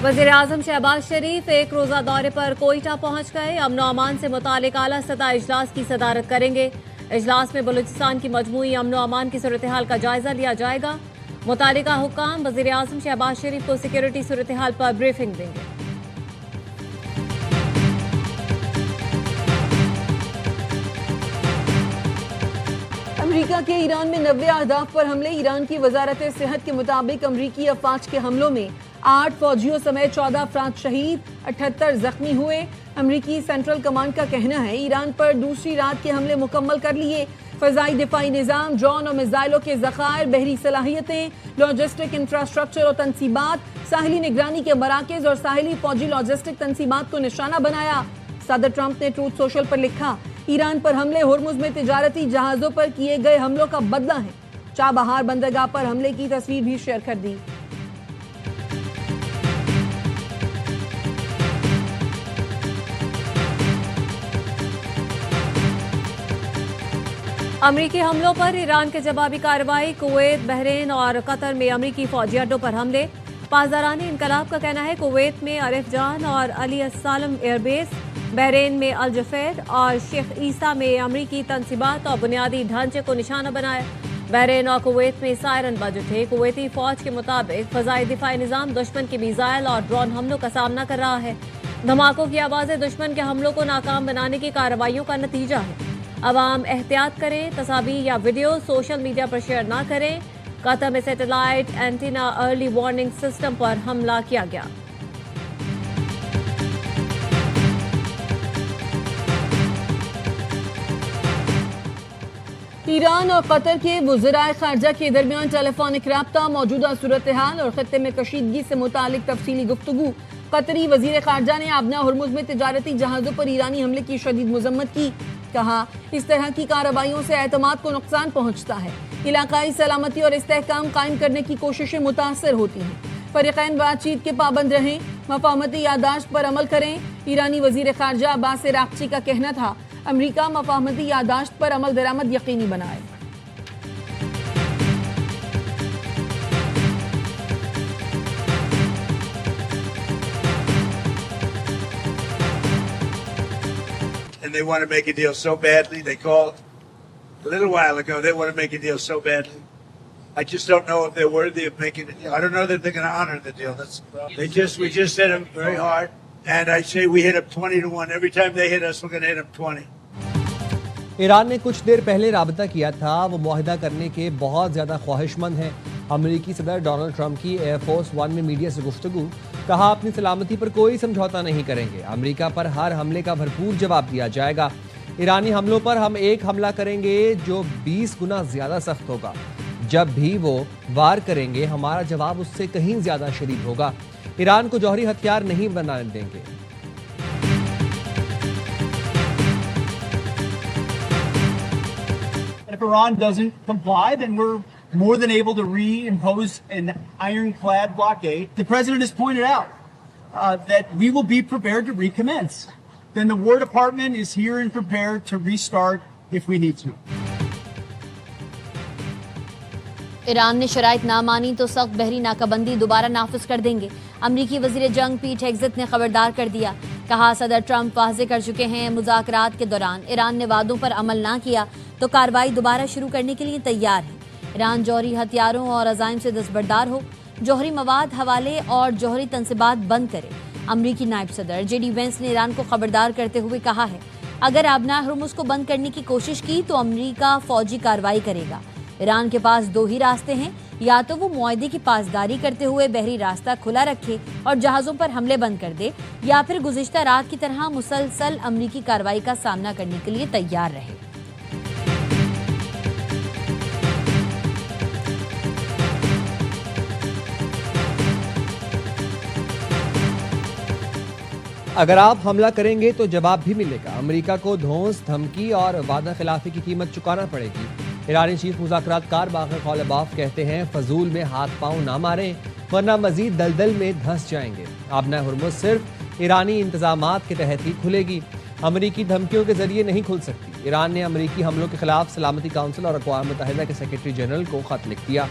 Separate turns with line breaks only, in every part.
वज़ीर आज़म शहबाज शरीफ एक रोज़ा दौरे पर कोयटा पहुंच गए। अमन और अमान से मुतालिक आला सतह इजलास की सदारत करेंगे। इजलास में बलूचिस्तान की मजमूई अमन और अमान की सूरत हाल का जायजा लिया जाएगा। मुतालिका हुक्काम वज़ीर आज़म शहबाज शरीफ को सिक्योरिटी सूरत हाल पर ब्रीफिंग देंगे।
अमेरिका के ईरान में 90 अहदाफ पर हमले। ईरान की वजारत सेहत के मुताबिक अमरीकी अफवाज के हमलों में 8 फौजियों समेत 14 अफराद शहीद, 78 जख्मी हुए। अमरीकी सेंट्रल कमांड का कहना है ईरान पर दूसरी रात के हमले मुकम्मल कर लिए। फ़ज़ाई दिफाई निज़ाम, ड्रोन और मिसाइलों के ज़खायर, बहरी सलाहियतें, लॉजिस्टिक इंफ्रास्ट्रक्चर और तनसीबात, साहिली निगरानी के मराकज़ और साहिली फौजी लॉजिस्टिक तनसीबात को निशाना बनाया। सदर ट्रंप ने ट्रूथ सोशल पर लिखा, ईरान पर हमले होर्मुज में तिजारती जहाज़ों पर किए गए हमलों का बदला है। चाबहार बंदरगाह पर हमले की तस्वीर भी शेयर कर दी।
अमरीकी हमलों पर ईरान के जवाबी कार्रवाई। कुवैत, बहरीन और कतर में अमरीकी फौजी अड्डों पर हमले। पासदारानी इनकलाब का कहना है कुवैत में अरिफ जान और अली अस्सालम एयरबेस, बहरीन में अल जफेर और शेख ईसा में अमरीकी तनसीबात और बुनियादी ढांचे को निशाना बनाया। बहरीन और कुवैत में सायरन बज उठे। कुवैती फौज के मुताबिक फ़ज़ाई दिफाई निज़ाम दुश्मन के मिसाइल और ड्रोन हमलों का सामना कर रहा है। धमाकों की आवाज़ें दुश्मन के हमलों को नाकाम बनाने की कार्रवाइयों का नतीजा है। अवाम एहतियात करें, तस्वीर या वीडियो सोशल मीडिया पर शेयर ना करें। कतर में satellite antenna early warning system पर हमला किया गया।
ईरान और कतर के वज़राए ख़ारजा के दरमियान टेलीफोनिक रब्ता, मौजूदा सूरत हाल और खत्ते में कशीदगी से मुतालिक तफसीली गुफ्तगू। कतरी वज़ीर ख़ारजा ने आबना हुर्मुज़ में तिजारती जहाज़ों पर ईरानी हमले की शदीद मज़म्मत की। कहा, इस तरह की कार्रवाइयों से एतमाद को नुकसान पहुंचता है। इलाकाई सलामती और इस्तेहकाम कायम करने की कोशिशें मुतासर होती हैं। फ़रीक़ैन बातचीत के पाबंद रहें, मफ़ाहमती यादाश्त पर अमल करें। ईरानी वज़ीर ख़ारजा अब्बास अराक़ची का कहना था, अमरीका मफ़ाहमती यादाश्त पर अमल दरामद यकीनी बनाए।
And they want to make a deal so badly. They called a little while ago. They want to make a deal so badly. I just don't know if they're worthy of making a deal. I don't know that they're going to honor the deal. We just hit them very hard, and I say we hit them 20-1. Every time they hit us, we're going to hit them 20.
Iran ने कुछ देर पहले राबता किया था। वो मुआहिदा करने के बहुत ज़्यादा ख्वाहिशमंद हैं। अमेरिकी सदर डोनाल्ड ट्रंप की एयरफोर्स वन में मीडिया से गुफ्तगू। कहा, अपनी सलामती पर कोई समझौता नहीं करेंगे। अमेरिका पर हर हमले का भरपूर जवाब दिया जाएगा। ईरानी हमलों पर हम एक हमला करेंगे जो 20 गुना ज़्यादा सख्त होगा। जब भी वो वार करेंगे हमारा जवाब उससे कहीं ज़्यादा शदीद होगा। ईरान को जौहरी हथियार नहीं बनाने देंगे।
If Iran doesn't comply, then we're more than able to reimpose an ironclad blockade. The president has pointed out that we will be prepared to recommence. Then the War Department is here and prepared to restart if we need to.
Iran ने शराइत ना मानी तो सख्त बहरी नाकाबंदी दोबारा नाफिज कर देंगे। अमरीकी वजीर जंग पीट हेग्ज़त ने खबरदार कर दिया। कहा, सदर ट्रंप वाज़े कर चुके हैं, मुज़ाकरात के दौरान ईरान ने वादों पर अमल ना किया तो कार्रवाई दोबारा शुरू करने के लिए तैयार है। ईरान जौहरी हथियारों और अज़ाइम से दस्तबरदार हो, जौहरी मवाद हवाले और जौहरी तनसीबात बंद करे। अमरीकी नायब सदर JD वेंस ने ईरान को खबरदार करते हुए कहा है, अगर आबना हुर्मुज़ को बंद करने की कोशिश की तो अमरीका फौजी कार्रवाई करेगा। ईरान के पास दो ही रास्ते हैं, या तो वो मुआहदे की पासदारी करते हुए बहरी रास्ता खुला रखे और जहाज़ों पर हमले बंद कर दे, या फिर गुज़िश्ता रात की तरह मुसलसल अमरीकी कार्रवाई का सामना करने के लिए तैयार रहे।
अगर आप हमला करेंगे तो जवाब भी मिलेगा। अमेरिका को धौंस, धमकी और वादा खिलाफी की कीमत चुकाना पड़ेगी। ईरानी चीफ मुज़ाकरातकार बाक़र क़ौलबाफ कहते हैं, फजूल में हाथ पांव ना मारें वरना मजीद दलदल में धंस जाएंगे। आबना हुर्मुज़ सिर्फ ईरानी इंतजामात के तहत ही खुलेगी, अमरीकी धमकियों के जरिए नहीं खुल सकती। ईरान ने अमरीकी हमलों के खिलाफ सलामती काउंसिल और अक़वाम मुत्तहिदा के सेक्रेटरी जनरल को खत लिख दिया।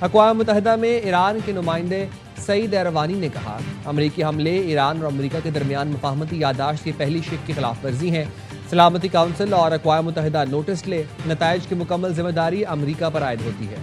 अक़वाम मुत्तहिदा में ईरान के नुमाइंदे सईद एरवानी ने कहा, अमरीकी हमले ईरान और अमरीका के दरमियान मुफाहमती यादाश्त की पहली शिक की खिलाफ वर्जी है। सलामती काउंसिल और अक़वाम मुत्तहिदा नोटिस ले, नताइज की मुकम्मल जिम्मेदारी अमरीका पर आयद होती है।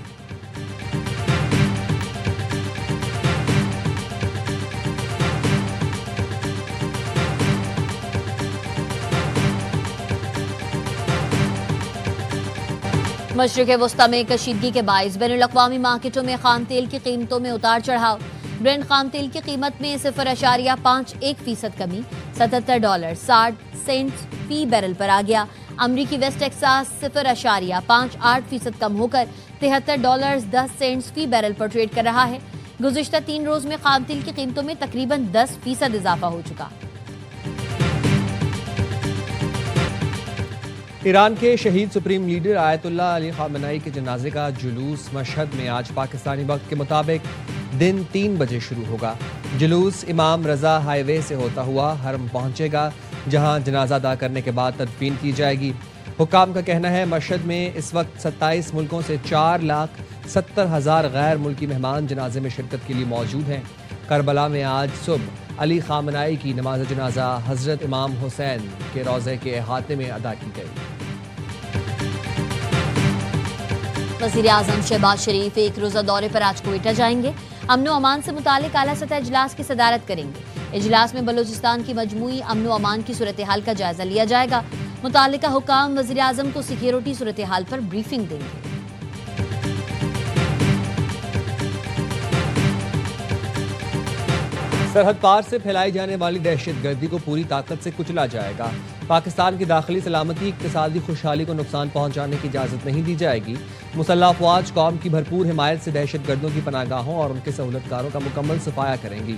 मशरिक़ वस्ता में कशीदगी के बाइस बैनुल-अक़वामी मार्केटों में खाम तेल की कीमतों में उतार चढ़ाव। ब्रेंट खाम तेल की कीमत में 0.51% कमी, $77.60 फी बैरल पर आ गया। अमरीकी वेस्ट टेक्सास 0.58% कम होकर $73.10 फी बैरल पर ट्रेड कर रहा है। गुज़िश्ता 3 रोज में खाम तेल की कीमतों में तकरीबन 10% इजाफा हो चुका।
ईरान के शहीद supreme leader Ayatollah Ali Khamenei के जनाजे का जुलूस मशहद में आज पाकिस्तानी वक्त के मुताबिक दिन 3 बजे शुरू होगा। जुलूस इमाम रजा हाईवे से होता हुआ हरम पहुंचेगा, जहां जनाजा अदा करने के बाद तदफीन की जाएगी। हुक्काम का कहना है मशहद में इस वक्त 27 मुल्कों से 4,70,000 गैर मुल्की मेहमान जनाजे में शिरकत के लिए मौजूद हैं। करबला में आज सुबह अली खामेनी की नमाज जनाजा हजरत इमाम हुसैन के रोज़े के अहाते में अदा की गई।
वज़ीर-ए-आज़म शहबाज शरीफ एक रोज़ा दौरे पर आज क्वेटा जाएंगे। अमनो अमान से मुतालिक आला सतह इजलास की सदारत करेंगे। इजलास में बलूचिस्तान की मजमूई अमनो अमान की सूरत हाल का जायजा लिया जाएगा। मुतालिका हुकाम वज़ीर-ए-आज़म को सिक्योरिटी सूरत हाल पर ब्रीफिंग देंगे।
सरहद पार से फैलाई जाने वाली दहशतगर्दी को पूरी ताकत से कुचला जाएगा। पाकिस्तान की दाखिली सलामती, इक्तिसादी खुशहाली को नुकसान पहुंचाने की इजाज़त नहीं दी जाएगी। मुसल्लह अफवाज कौम की भरपूर हिमायत से दहशतगर्दों की पनागाहों और उनके सहूलतकारों का मुकम्मल सफाया करेंगी।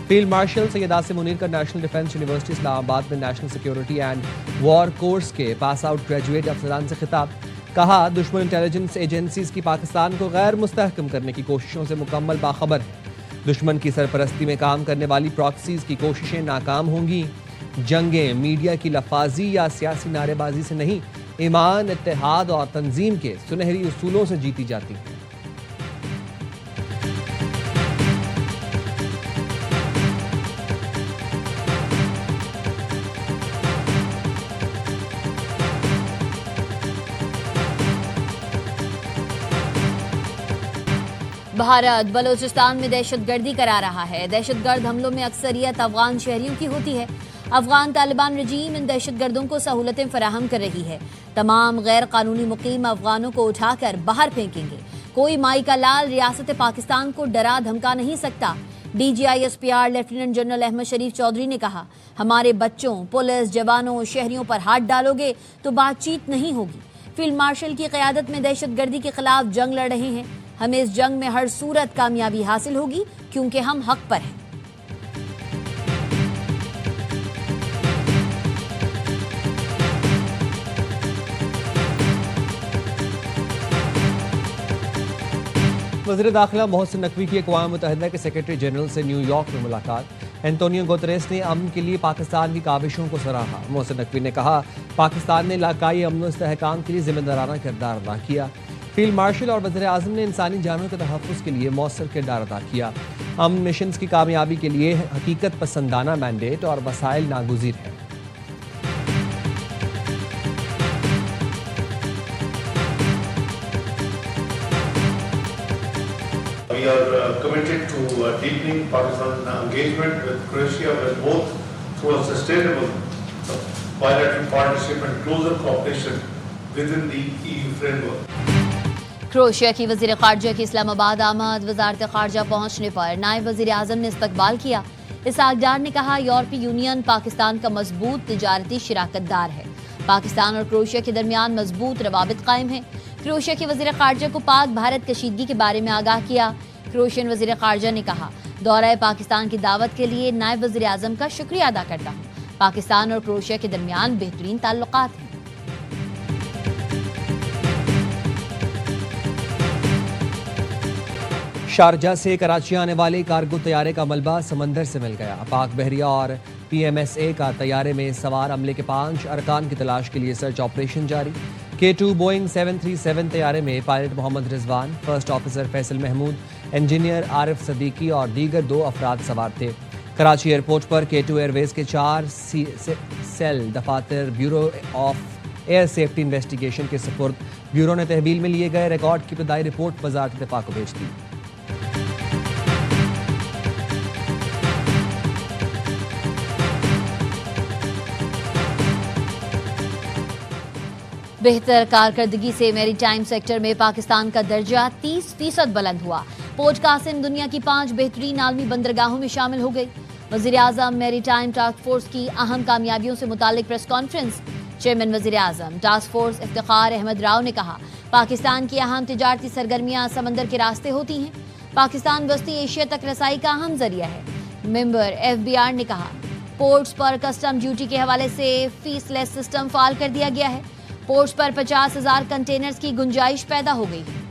फील्ड मार्शल सैयद आसिम मुनीर का नेशनल डिफेंस यूनिवर्सिटी इस्लामाबाद में national security and war course के पास आउट ग्रेजुएट अफसरान से खिताब। कहा, दुश्मन इंटेलिजेंस एजेंसीज की पाकिस्तान को गैर मुस्तहकम करने की कोशिशों से मुकम्मल बाखबर है। दुश्मन की सरपरस्ती में काम करने वाली प्रॉक्सीज की कोशिशें नाकाम होंगी। जंगें मीडिया की लफाजी या सियासी नारेबाजी से नहीं, ईमान, इत्तेहाद और तंजीम के सुनहरी उसूलों से जीती जाती हैं।
भारत बलूचिस्तान में दहशतगर्दी करा रहा है। दहशतगर्द हमलों में अक्सरियत अफगान शहरियों की होती है। अफगान तालिबान रजीम इन दहशतगर्दों को सहूलतें फराहम कर रही है। तमाम गैर कानूनी मुकीम अफगानों को उठाकर बाहर फेंकेंगे। कोई माई का लाल रियासत पाकिस्तान को डरा धमका नहीं सकता। DGI-SPR लेफ्टिनेंट जनरल अहमद शरीफ चौधरी ने कहा, हमारे बच्चों, पुलिस जवानों, शहरियों पर हाथ डालोगे तो बातचीत नहीं होगी। फील्ड मार्शल की क़यादत में दहशतगर्दी के खिलाफ जंग लड़ रहे हैं। हमें इस जंग में हर सूरत कामयाबी हासिल होगी क्योंकि हम हक पर हैं।
वज़ीर दाखिला मोहसिन नकवी की अक़वाम मुत्तहिदा के सेक्रेटरी जनरल से न्यूयॉर्क में मुलाकात। एंटोनियो गुतरेस ने अमन के लिए पाकिस्तान की काविशों को सराहा। मोहसिन नकवी ने कहा, पाकिस्तान ने इलाकाई अमन व इस्तेहकाम के लिए जिम्मेदाराना किरदार अदा किया। फील्ड मार्शल और वज़ीर-ए-आज़म ने इंसानी जानों के तहफ़्फ़ुज़ के लिए मौसर किरदार अदा किया। अमन मिशन की कामयाबी के लिए हकीकत पसंदाना मैंडेट और वसाइल नागुज़ीर है।
We are committed to deepening Pakistan's engagement with Croatia, with both through a sustainable bilateral partnership and closer cooperation within the EU framework.
Croatia की वज़ीर ख़ारजा की इस्लामाबाद आमद। वज़ारत ख़ारजा पहुंचने पर नायब वज़ीर-ए-आज़म ने इस्तकबाल किया। इसहाक़डार ने कहा, यूरोपीय यूनियन पाकिस्तान का मजबूत तिजारती शराकतदार है। पाकिस्तान और क्रोएशिया के दरमियान मजबूत रवाबित कायम है। क्रोएशिया के वज़ीर ख़ारजा को पाक भारत कशीदगी के बारे में आगाह किया। क्रोएशियन वज़ीर ख़ारजा ने कहा, दौरा पाकिस्तान की दावत के लिए नायब वज़ीर-ए-आज़म का शुक्रिया अदा करता हूँ। पाकिस्तान और क्रोएशिया के दरमियान बेहतरीन ताल्लुकात हैं।
शारजा से कराची आने वाले कार्गो तैयारे का मलबा समंदर से मिल गया। पाक बहरिया और PMSA का तैयारे में सवार अमले के 5 अरकान की तलाश के लिए सर्च ऑपरेशन जारी। K2 बोइंग 737 तैयारे में pilot Mohammad Rizwan, first officer Faisal Mahmood, engineer Arif Siddiqui और दीगर 2 अफराद सवार थे। कराची एयरपोर्ट पर K2 एयरवेज के 4 सेल दफातर bureau of air safety investigation के सुपुर्द। ब्यूरो ने तहवील में लिए गए रिकॉर्ड की इब्तदाई रिपोर्ट वज़ारत दिफा को भेज दी।
बेहतर कारकर्दगी से मैरीटाइम सेक्टर में पाकिस्तान का दर्जा 30% बुलंद हुआ। पोर्ट कासिम दुनिया की 5 बेहतरीन आलमी बंदरगाहों में शामिल हो गई। वज़ीर आज़म मैरीटाइम टास्क फोर्स की अहम कामयाबियों से मुतालिक प्रेस कॉन्फ्रेंस। चेयरमैन वज़ीर आज़म टास्क फोर्स इफ्तिखार अहमद राव ने कहा, पाकिस्तान की अहम तिजारती सरगर्मियां समंदर के रास्ते होती हैं। पाकिस्तान वस्ती एशिया तक रसाई का अहम जरिया है। मेंबर FBR ने कहा, पोर्ट्स पर कस्टम ड्यूटी के हवाले से फीसलेस सिस्टम फाल कर दिया गया है। पोर्ट्स पर 50,000 कंटेनर्स की गुंजाइश पैदा हो गई है।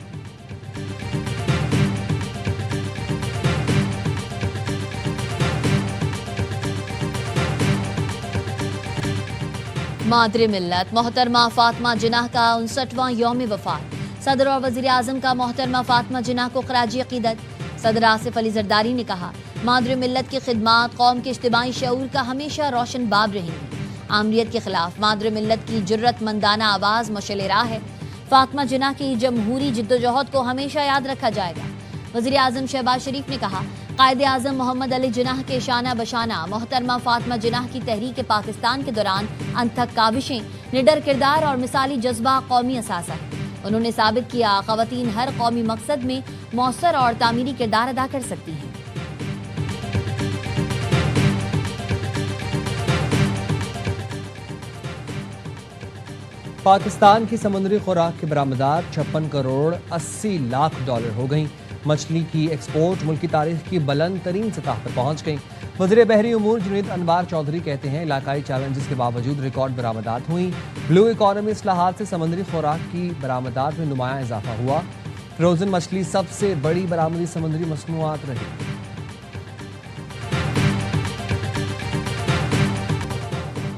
मादरे मिल्लत मोहतरमा फातिमा जिन्नाह का 59वां यौम वफात। सदर और वज़ीर आज़म का मोहतरमा फातिमा जिन्नाह को खराजी अकीदत। सदर आसिफ अली जरदारी ने कहा, मादरे मिल्लत की खिदमात कौम के इज्तिमाई शऊर का हमेशा रोशन बाब रहेंगी। आमरीत के खिलाफ मादरे मिल्लत की जुर्रतमंदाना आवाज़ मशअल राह है। फातिमा जिन्नाह की जमहूरी जिद्दोजहद को हमेशा याद रखा जाएगा। वज़ीर आज़म शहबाज शरीफ ने कहा, कायद आज़म मोहम्मद अली जिन्नाह के शाना बशाना मोहतरमा फातिमा जिन्नाह की तहरीक पाकिस्तान के दौरान अनथक काविशें, निडर किरदार और मिसाली जज्बा कौमी असासा है। उन्होंने साबित किया, ख़वातीन हर कौमी मकसद में मौसर और तामीरी किरदार अदा कर सकती हैं।
पाकिस्तान की समुद्री खुराक की बरामदात 56 करोड़ 80 लाख डॉलर हो गई। मछली की एक्सपोर्ट मुल्क की तारीख की बुलंद तरीन सतह पर पहुंच गई। वज़ीर बहरी उमूर जुनैद अनवार चौधरी कहते हैं, इलाकाई चैलेंजेस के बावजूद रिकॉर्ड बरामदात हुई। ब्लू इकॉनमी इस्लाहात से समुद्री खुराक की बरामदात में नुमाया इजाफा हुआ। फ्रोजन मछली सबसे बड़ी बरामदी समुद्री मसनूआत रही।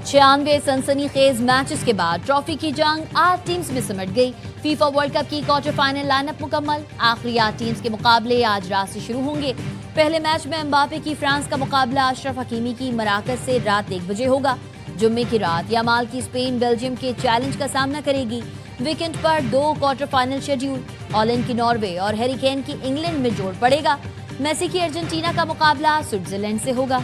छियानवे सनसनीखेज मैचेस के बाद ट्रॉफी की जंग 8 टीम्स में सिमट गई। फीफा वर्ल्ड कप की क्वार्टर फाइनल लाइनअप मुकम्मल। आखिरी 8 टीम्स के मुकाबले आज रात से शुरू होंगे। पहले मैच में एम्बापे की फ्रांस का मुकाबला अशरफ हकीमी की मराकज से रात 1 बजे होगा। जुम्मे की रात यामाल की स्पेन बेल्जियम के चैलेंज का सामना करेगी। वीकेंड पर 2 क्वार्टर फाइनल शेड्यूल। हॉलैंड की नॉर्वे और हैरी केन की इंग्लैंड में जोड़ पड़ेगा। मेसी की अर्जेंटीना का मुकाबला स्विट्जरलैंड से होगा।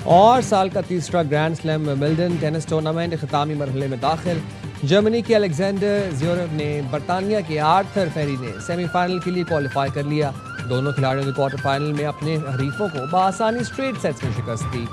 और साल का तीसरा grand slam Wimbledon tennis tournament इख्तितामी मरहले में दाखिल। जर्मनी के अलेक्जेंडर ज़्वेरेव ने बरतानिया के आर्थर फेरी ने सेमीफाइनल के लिए क्वालिफाई कर लिया। दोनों खिलाड़ियों ने क्वार्टर फाइनल में अपने हरीफों को बआसानी स्ट्रेट सेट्स में शिकस्त दी।